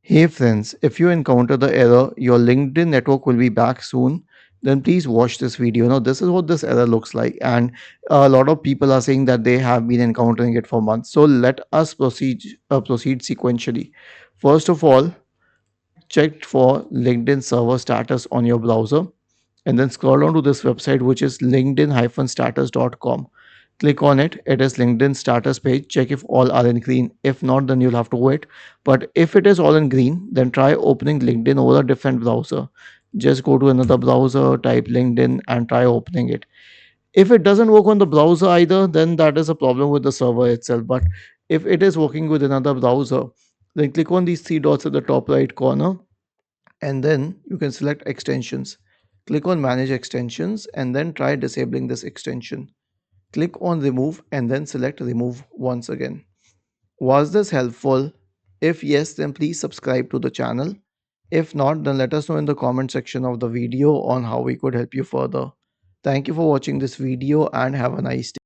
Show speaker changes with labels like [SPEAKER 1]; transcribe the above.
[SPEAKER 1] Hey friends, if you encounter the error, your LinkedIn network will be back soon, then please watch this video. Now, this is what this error looks like, and a lot of people are saying that they have been encountering it for months. So let us proceed sequentially. First of all, check for LinkedIn server status on your browser, and then scroll down to this website, which is linkedin-status.com. Click on it. It is LinkedIn status page. Check if all are in green. If not, then you'll have to wait. But if it is all in green, then try opening LinkedIn over a different browser. Just go to another browser, type LinkedIn, and try opening it. If it doesn't work on the browser either, then that is a problem with the server itself. But if it is working with another browser, then click on these three dots at the top right corner, and then you can select extensions. Click on manage extensions and then try disabling this extension. Click on remove and then select remove once again. Was this helpful? If yes, then please subscribe to the channel. If not, then let us know in the comment section of the video on how we could help you further. Thank you for watching this video and have a nice day.